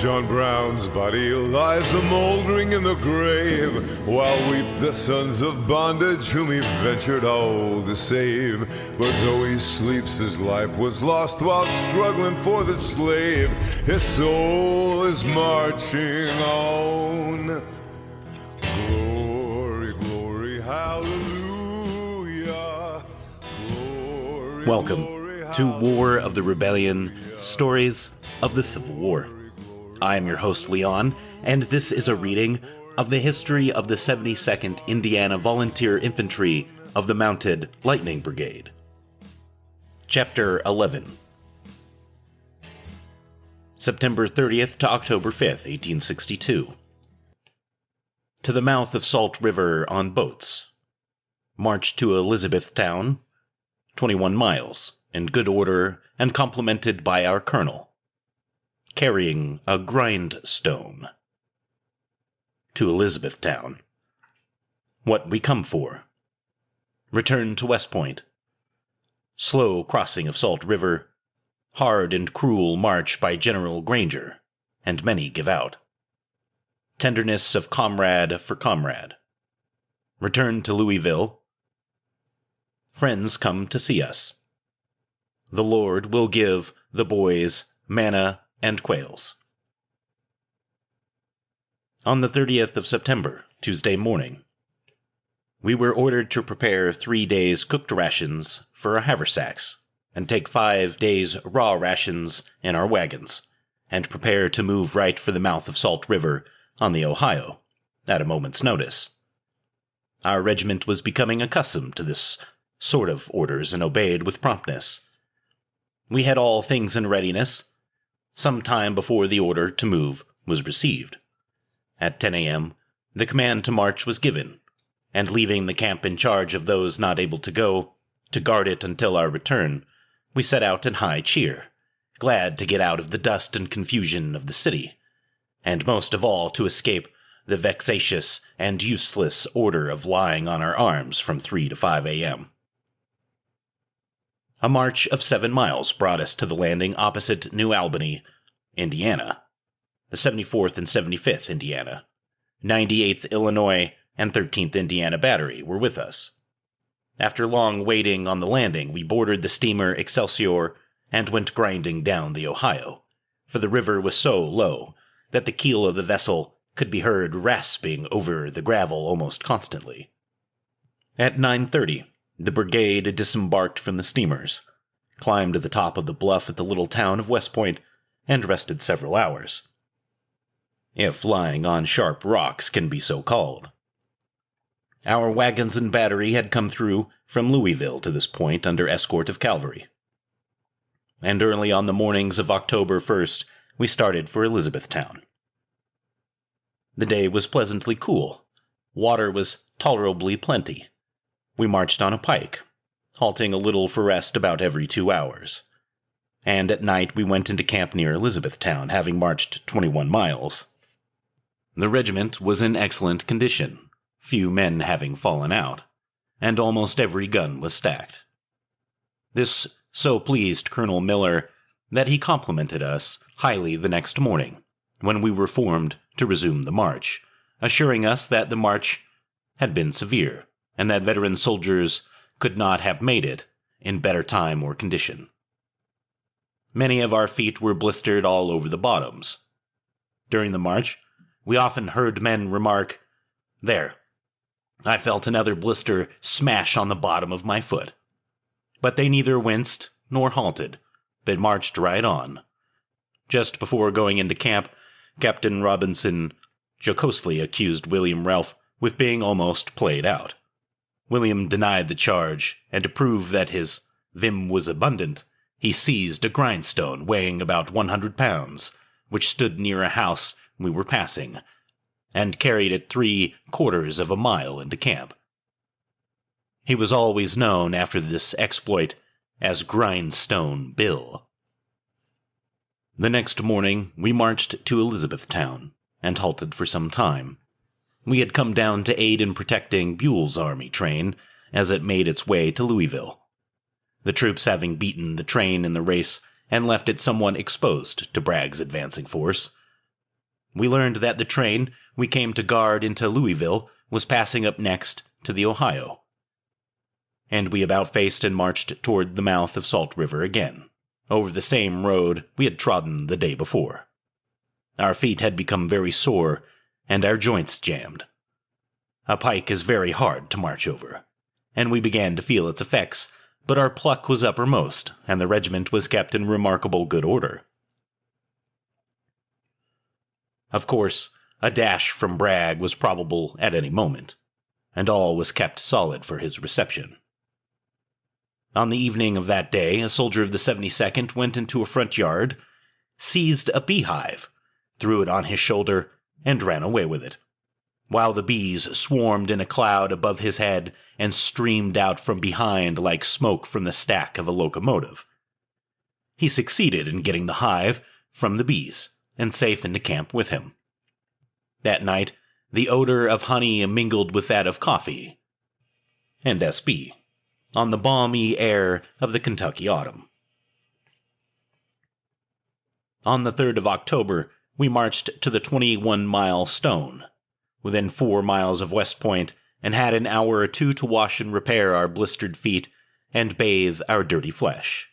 John Brown's body lies a-mouldering in the grave, while weep the sons of bondage whom he ventured all to save. But though he sleeps, his life was lost while struggling for the slave. His soul is marching on. Glory, glory, hallelujah. Glory, Welcome glory, to War of the Rebellion, Stories of the Civil War. I am your host, Leon, and this is a reading of the history of the 72nd Indiana Volunteer Infantry of the Mounted Lightning Brigade. Chapter 11. September 30th to October 5th, 1862. To the mouth of Salt River on boats. March to Elizabethtown, 21 miles, in good order and complimented by our colonel. Carrying a grindstone. To Elizabethtown. What we come for. Return to West Point. Slow crossing of Salt River. Hard and cruel march by General Granger, and many give out. Tenderness of comrade for comrade. Return to Louisville. Friends come to see us. The Lord will give the boys manna and quails. On the 30th of September, Tuesday morning, we were ordered to prepare 3 days' cooked rations for our haversacks, and take 5 days' raw rations in our wagons, and prepare to move right for the mouth of Salt River on the Ohio, at a moment's notice. Our regiment was becoming accustomed to this sort of orders and obeyed with promptness. We had all things in readiness, some time before the order to move was received. At 10 a.m., the command to march was given, and leaving the camp in charge of those not able to go, to guard it until our return, we set out in high cheer, glad to get out of the dust and confusion of the city, and most of all to escape the vexatious and useless order of lying on our arms from 3 to 5 a.m. A march of 7 miles brought us to the landing opposite New Albany, Indiana, the 74th and 75th Indiana, 98th Illinois, and 13th Indiana Battery were with us. After long waiting on the landing, we boarded the steamer Excelsior and went grinding down the Ohio, for the river was so low that the keel of the vessel could be heard rasping over the gravel almost constantly. At 9:30, the brigade disembarked from the steamers, climbed to the top of the bluff at the little town of West Point, and rested several hours, if lying on sharp rocks can be so called. Our wagons and battery had come through from Louisville to this point under escort of cavalry. And early on the mornings of October 1st, we started for Elizabethtown. The day was pleasantly cool. Water was tolerably plenty. We marched on a pike, halting a little for rest about every 2 hours. And at night we went into camp near Elizabethtown, having marched 21 miles. The regiment was in excellent condition, few men having fallen out, and almost every gun was stacked. This so pleased Colonel Miller that he complimented us highly the next morning, when we were formed to resume the march, assuring us that the march had been severe, and that veteran soldiers could not have made it in better time or condition. Many of our feet were blistered all over the bottoms. During the march, we often heard men remark, "There, I felt another blister smash on the bottom of my foot." But they neither winced nor halted, but marched right on. Just before going into camp, Captain Robinson jocosely accused William Ralph with being almost played out. William denied the charge, and to prove that his vim was abundant, he seized a grindstone weighing about 100 pounds, which stood near a house we were passing, and carried it 3/4 of a mile into camp. He was always known after this exploit as Grindstone Bill. The next morning we marched to Elizabethtown, and halted for some time. We had come down to aid in protecting Buell's army train as it made its way to Louisville, the troops having beaten the train in the race and left it somewhat exposed to Bragg's advancing force, We learned that the train we came to guard into Louisville was passing up next to the Ohio, and we about faced and marched toward the mouth of Salt River again, over the same road we had trodden the day before. Our feet had become very sore, and our joints jammed. A pike is very hard to march over, and we began to feel its effects, but our pluck was uppermost, and the regiment was kept in remarkable good order. Of course, a dash from Bragg was probable at any moment, and all was kept solid for his reception. On the evening of that day, a soldier of the 72nd went into a front yard, seized a beehive, threw it on his shoulder, and ran away with it, while the bees swarmed in a cloud above his head and streamed out from behind like smoke from the stack of a locomotive. He succeeded in getting the hive from the bees and safe into camp with him. That night, the odor of honey mingled with that of coffee and SB on the balmy air of the Kentucky autumn. On the 3rd of October, we marched to the 21-mile Stone, within 4 miles of West Point, and had an hour or two to wash and repair our blistered feet and bathe our dirty flesh.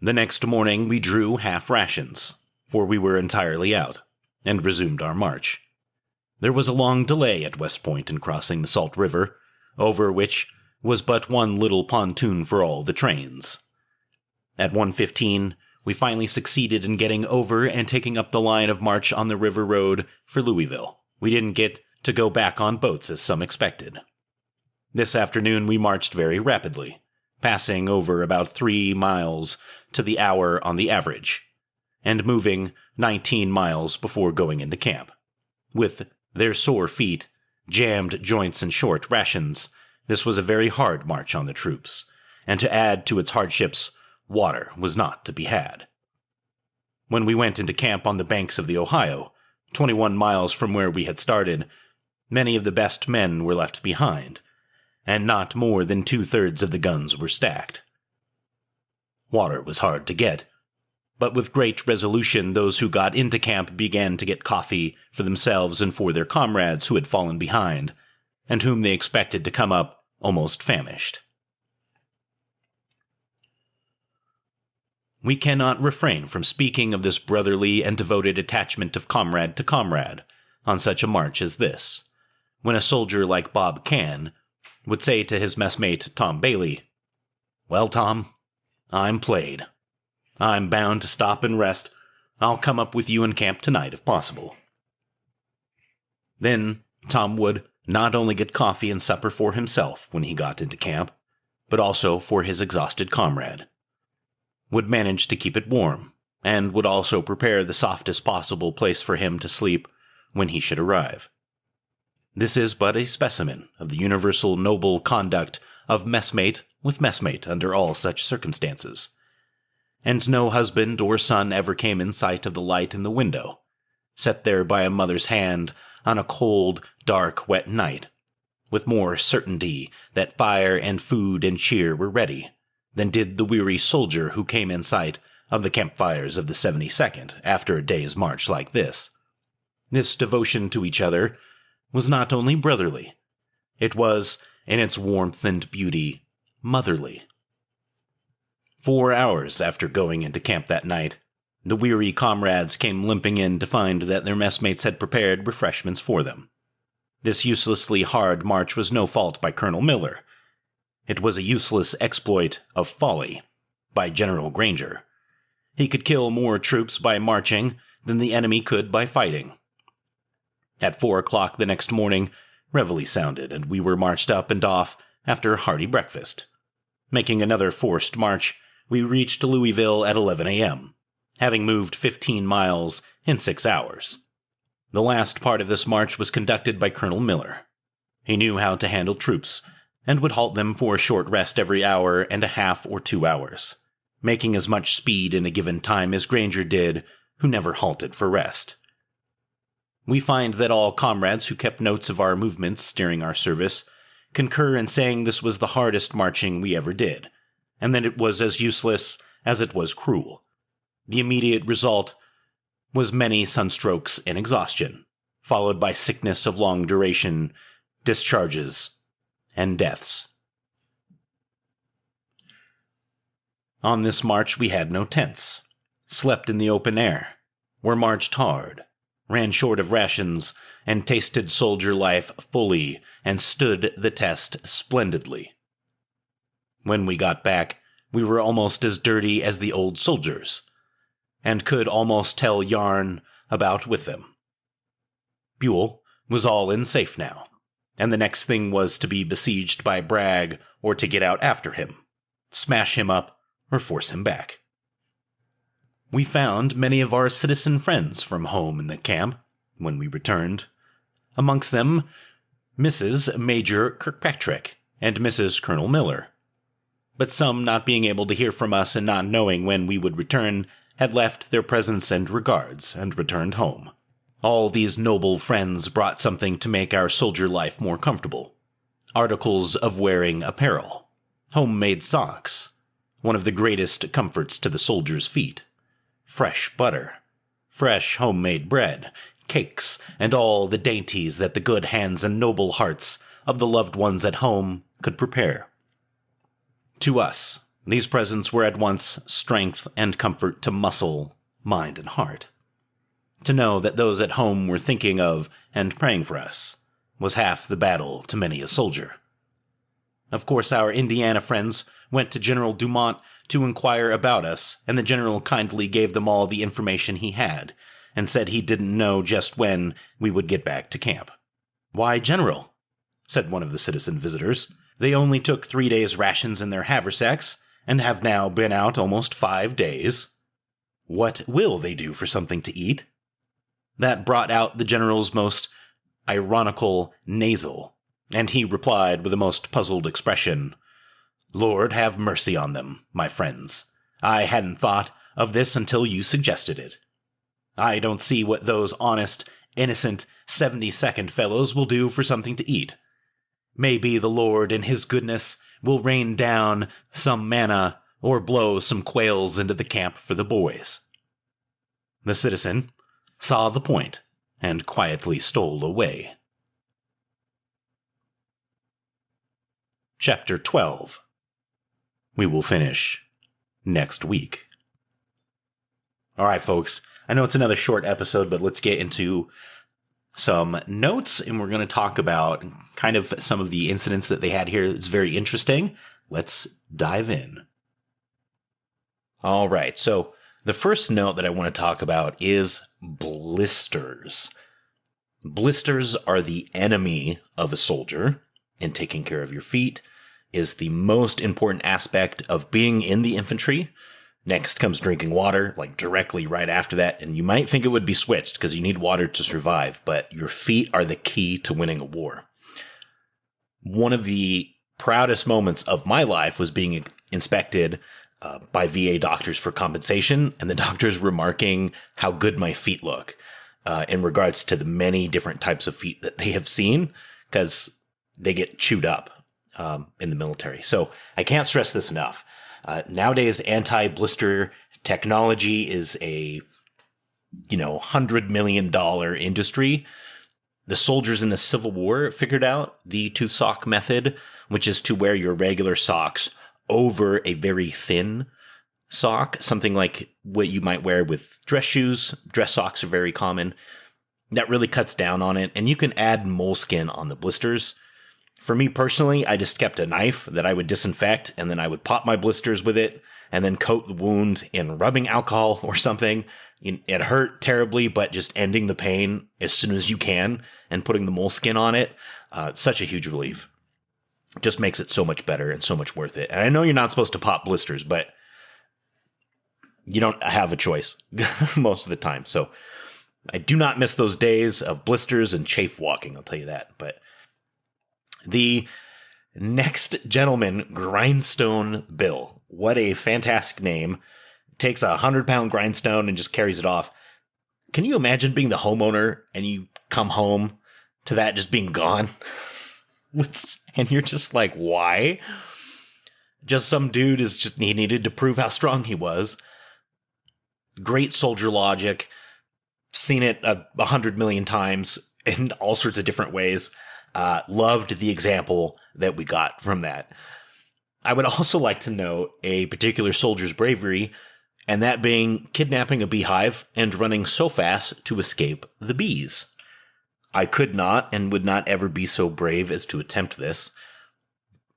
The next morning we drew half rations, for we were entirely out, and resumed our march. There was a long delay at West Point in crossing the Salt River, over which was but one little pontoon for all the trains. At 1:15, we finally succeeded in getting over and taking up the line of march on the river road for Louisville. We didn't get to go back on boats as some expected. This afternoon we marched very rapidly, passing over about 3 miles to the hour on the average, and moving 19 miles before going into camp. With their sore feet, jammed joints and short rations, this was a very hard march on the troops, and to add to its hardships, water was not to be had. When we went into camp on the banks of the Ohio, 21 miles from where we had started, many of the best men were left behind, and not more than 2/3 of the guns were stacked. Water was hard to get, but with great resolution those who got into camp began to get coffee for themselves and for their comrades who had fallen behind, and whom they expected to come up almost famished. We cannot refrain from speaking of this brotherly and devoted attachment of comrade to comrade on such a march as this, when a soldier like Bob Cann would say to his messmate Tom Bailey, "Well, Tom, I'm played. I'm bound to stop and rest. I'll come up with you in camp tonight if possible." Then Tom would not only get coffee and supper for himself when he got into camp, but also for his exhausted comrade, would manage to keep it warm, and would also prepare the softest possible place for him to sleep when he should arrive. This is but a specimen of the universal noble conduct of messmate with messmate under all such circumstances, and no husband or son ever came in sight of the light in the window, set there by a mother's hand on a cold, dark, wet night, with more certainty that fire and food and cheer were ready, than did the weary soldier who came in sight of the campfires of the 72nd after a day's march like this. This devotion to each other was not only brotherly, it was, in its warmth and beauty, motherly. 4 hours after going into camp that night, the weary comrades came limping in to find that their messmates had prepared refreshments for them. This uselessly hard march was no fault by Colonel Miller. It was a useless exploit of folly by General Granger. He could kill more troops by marching than the enemy could by fighting. At 4 o'clock the next morning, reveille sounded, and we were marched up and off after a hearty breakfast. Making another forced march, we reached Louisville at 11 a.m., having moved 15 miles in 6 hours. The last part of this march was conducted by Colonel Miller. He knew how to handle troops, and would halt them for a short rest every hour and a half or 2 hours, making as much speed in a given time as Granger did, who never halted for rest. We find that all comrades who kept notes of our movements during our service concur in saying this was the hardest marching we ever did, and that it was as useless as it was cruel. The immediate result was many sunstrokes and exhaustion, followed by sickness of long duration, discharges, and deaths. On this march we had no tents, slept in the open air, were marched hard, ran short of rations, and tasted soldier life fully and stood the test splendidly. When we got back, we were almost as dirty as the old soldiers, and could almost tell yarn about with them. Buell was all in safe now, and the next thing was to be besieged by Bragg or to get out after him, smash him up, or force him back. We found many of our citizen friends from home in the camp when we returned, amongst them Mrs. Major Kirkpatrick and Mrs. Colonel Miller. But some, not being able to hear from us and not knowing when we would return, had left their presents and regards and returned home. All these noble friends brought something to make our soldier life more comfortable. Articles of wearing apparel, homemade socks, one of the greatest comforts to the soldier's feet, fresh butter, fresh homemade bread, cakes, and all the dainties that the good hands and noble hearts of the loved ones at home could prepare. To us, these presents were at once strength and comfort to muscle, mind, and heart. To know that those at home were thinking of and praying for us was half the battle to many a soldier. Of course, our Indiana friends went to General Dumont to inquire about us, and the general kindly gave them all the information he had, and said he didn't know just when we would get back to camp. "Why, General," said one of the citizen visitors, "they only took 3 days' rations in their haversacks, and have now been out almost 5 days. What will they do for something to eat?" That brought out the general's most ironical nasal, and he replied with a most puzzled expression, "Lord have mercy on them, my friends. I hadn't thought of this until you suggested it. I don't see what those honest, innocent 72nd fellows will do for something to eat. Maybe the Lord in his goodness will rain down some manna or blow some quails into the camp for the boys." The citizen saw the point and quietly stole away. Chapter 12. We will finish next week. All right, folks. I know it's another short episode, but let's get into some notes, and we're going to talk about kind of some of the incidents that they had here. It's very interesting. Let's dive in. All right, so the first note that I want to talk about is blisters. Blisters are the enemy of a soldier, and taking care of your feet is the most important aspect of being in the infantry. Next comes drinking water, like directly right after that. And you might think it would be switched because you need water to survive, but your feet are the key to winning a war. One of the proudest moments of my life was being inspected by VA doctors for compensation, and the doctors remarking how good my feet look in regards to the many different types of feet that they have seen, because they get chewed up in the military. So I can't stress this enough. Nowadays, anti-blister technology is a, $100 million industry. The soldiers in the Civil War figured out the two sock method, which is to wear your regular socks over a very thin sock, something like what you might wear with dress shoes. Dress socks are very common. That really cuts down on it, and you can add moleskin on the blisters. For me personally, I just kept a knife that I would disinfect, and then I would pop my blisters with it, and then coat the wound in rubbing alcohol or something. It hurt terribly, but just ending the pain as soon as you can and putting the moleskin on it, such a huge relief. Just makes it so much better and so much worth it. And I know you're not supposed to pop blisters, but you don't have a choice most of the time. So I do not miss those days of blisters and chafe walking, I'll tell you that. But the next gentleman, Grindstone Bill. What a fantastic name. Takes a 100-pound grindstone and just carries it off. Can you imagine being the homeowner and you come home to that just being gone? And you're just like, why? Just some dude he needed to prove how strong he was. Great soldier logic. seen it 100 million times in all sorts of different ways. Loved the example that we got from that. I would also like to note a particular soldier's bravery, and that being kidnapping a beehive and running so fast to escape the bees. I could not and would not ever be so brave as to attempt this.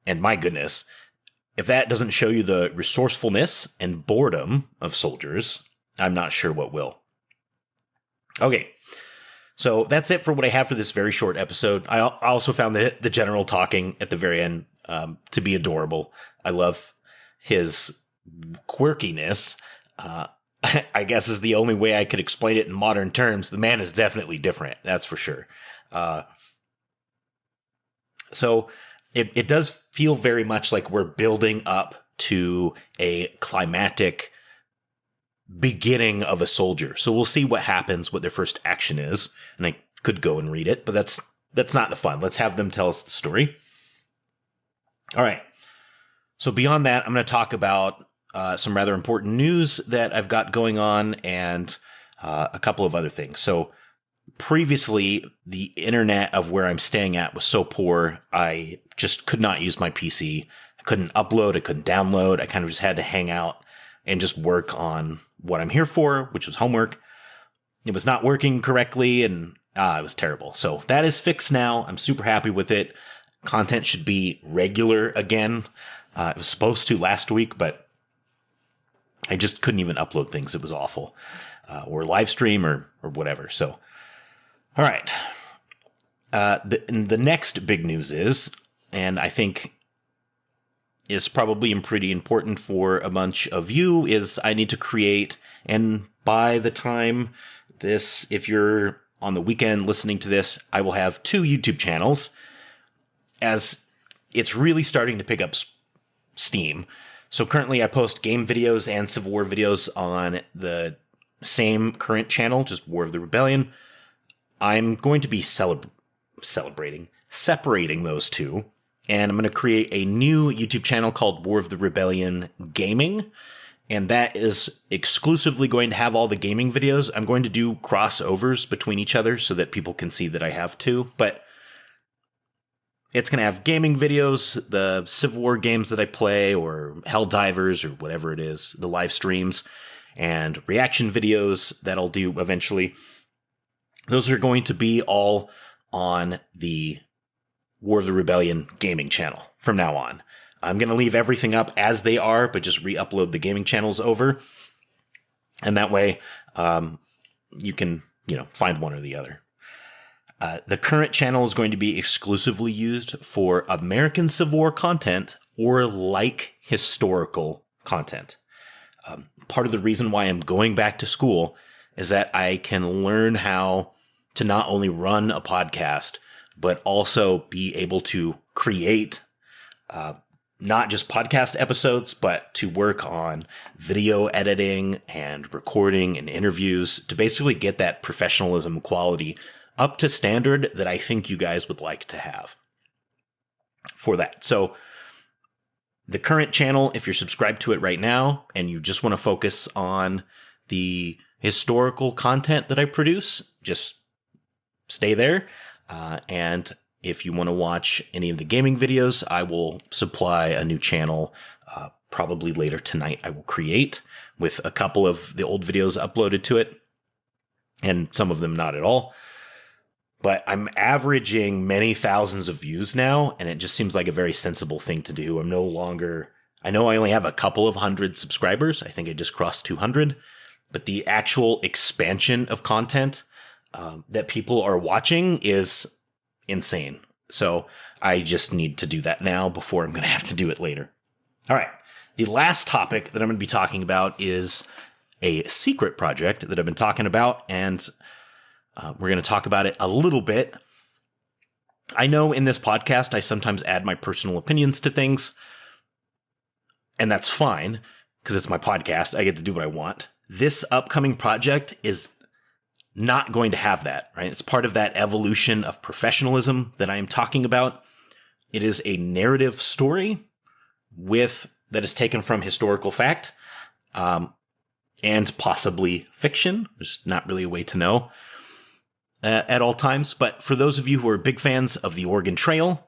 And my goodness, if that doesn't show you the resourcefulness and boredom of soldiers, I'm not sure what will. Okay, so that's it for what I have for this very short episode. I also found the general talking at the very end to be adorable. I love his quirkiness. I guess is the only way I could explain it in modern terms. The man is definitely different, that's for sure. So it does feel very much like we're building up to a climactic beginning of a soldier. So we'll see what happens, what their first action is. And I could go and read it, but that's not the fun. Let's have them tell us the story. All right. So beyond that, I'm going to talk about some rather important news that I've got going on and a couple of other things. So previously, the internet of where I'm staying at was so poor, I just could not use my PC. I couldn't upload, I couldn't download. I kind of just had to hang out and just work on what I'm here for, which was homework. It was not working correctly, and it was terrible. So that is fixed now. I'm super happy with it. Content should be regular again. It was supposed to last week, but I just couldn't even upload things. It was awful. Or live stream or whatever. So, all right. The next big news is, and I think is probably pretty important for a bunch of you, is I need to create, and by the time this, if you're on the weekend listening to this, I will have 2 YouTube channels, as it's really starting to pick up steam. So currently I post game videos and Civil War videos on the same current channel, just War of the Rebellion. I'm going to be separating those two, and I'm going to create a new YouTube channel called War of the Rebellion Gaming, and that is exclusively going to have all the gaming videos. I'm going to do crossovers between each other so that people can see that I have two, but it's going to have gaming videos, the Civil War games that I play, or Helldivers, or whatever it is, the live streams, and reaction videos that I'll do eventually. Those are going to be all on the War of the Rebellion gaming channel from now on. I'm going to leave everything up as they are, but just re-upload the gaming channels over. And that way, you can, find one or the other. The current channel is going to be exclusively used for American Civil War content or like historical content. Part of the reason why I'm going back to school is that I can learn how to not only run a podcast, but also be able to create not just podcast episodes, but to work on video editing and recording and interviews to basically get that professionalism quality up to standard that I think you guys would like to have for that. So the current channel, if you're subscribed to it right now and you just want to focus on the historical content that I produce, just stay there. And if you want to watch any of the gaming videos, I will supply a new channel probably later tonight. I will create with a couple of the old videos uploaded to it and some of them not at all. But I'm averaging many thousands of views now, and it just seems like a very sensible thing to do. I know I only have a couple of hundred subscribers. I think I just crossed 200. But the actual expansion of content that people are watching is insane. So I just need to do that now before I'm going to have to do it later. All right. The last topic that I'm going to be talking about is a secret project that I've been talking about, and we're going to talk about it a little bit. I know in this podcast, I sometimes add my personal opinions to things, and that's fine because it's my podcast. I get to do what I want. This upcoming project is not going to have that, right? It's part of that evolution of professionalism that I am talking about. It is a narrative story that is taken from historical fact. and possibly fiction. There's not really a way to know at all times. But for those of you who are big fans of the Oregon Trail,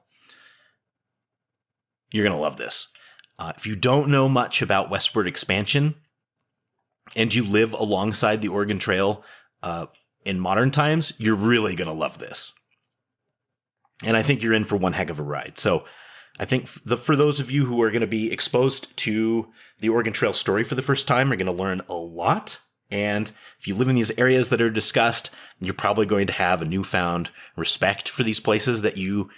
you're going to love this. If you don't know much about westward expansion and you live alongside the Oregon Trail in modern times, you're really going to love this. And I think you're in for one heck of a ride. So I think for those of you who are going to be exposed to the Oregon Trail story for the first time, are going to learn a lot. And if you live in these areas that are discussed, you're probably going to have a newfound respect for these places that you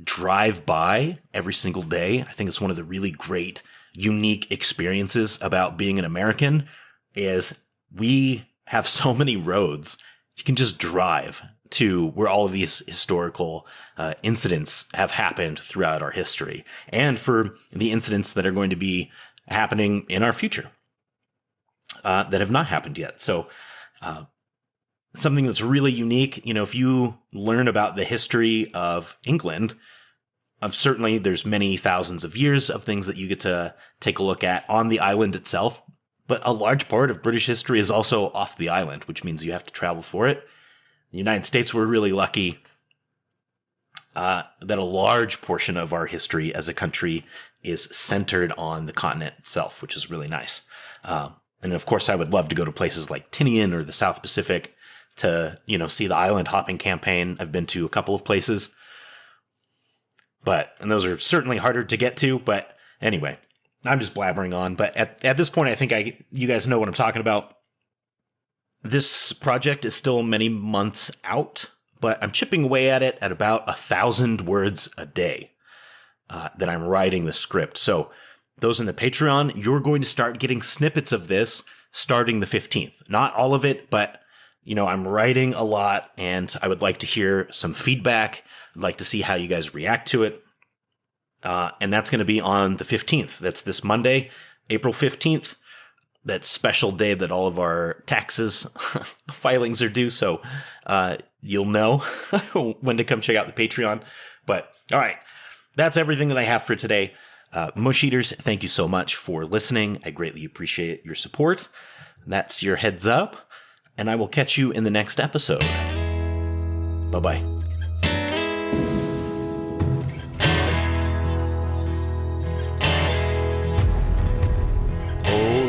drive by every single day. I think it's one of the really great, unique experiences about being an American is we have so many roads. You can just drive to where all of these historical incidents have happened throughout our history, and for the incidents that are going to be happening in our future that have not happened yet. So something that's really unique, if you learn about the history of England, certainly there's many thousands of years of things that you get to take a look at on the island itself, but a large part of British history is also off the island, which means you have to travel for it. The United States, we're really lucky that a large portion of our history as a country is centered on the continent itself, which is really nice. And of course, I would love to go to places like Tinian or the South Pacific to, see the island hopping campaign. I've been to a couple of places, and those are certainly harder to get to. But anyway, I'm just blabbering on. But at this point, I think you guys know what I'm talking about. This project is still many months out, but I'm chipping away at it at about 1,000 words a day that I'm writing the script. So those in the Patreon, you're going to start getting snippets of this starting the 15th. Not all of it, but I'm writing a lot, and I would like to hear some feedback. I'd like to see how you guys react to it. And that's going to be on the 15th. That's this Monday, April 15th. That special day that all of our taxes filings are due. So you'll know when to come check out the Patreon. But all right, that's everything that I have for today. Mush Eaters, thank you so much for listening. I greatly appreciate your support. That's your heads up, and I will catch you in the next episode. Bye-bye.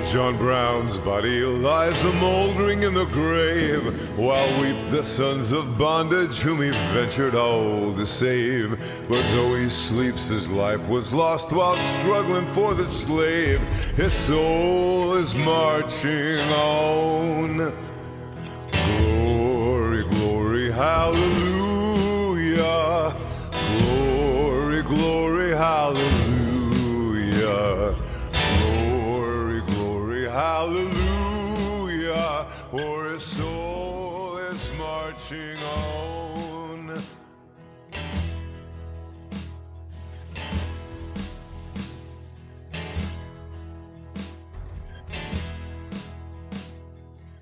John Brown's body lies a-mouldering in the grave, while weep the sons of bondage whom he ventured all to save. But though he sleeps, his life was lost while struggling for the slave. His soul is marching on. Glory, glory, hallelujah. Glory, glory, hallelujah. Hallelujah, for his soul is marching on.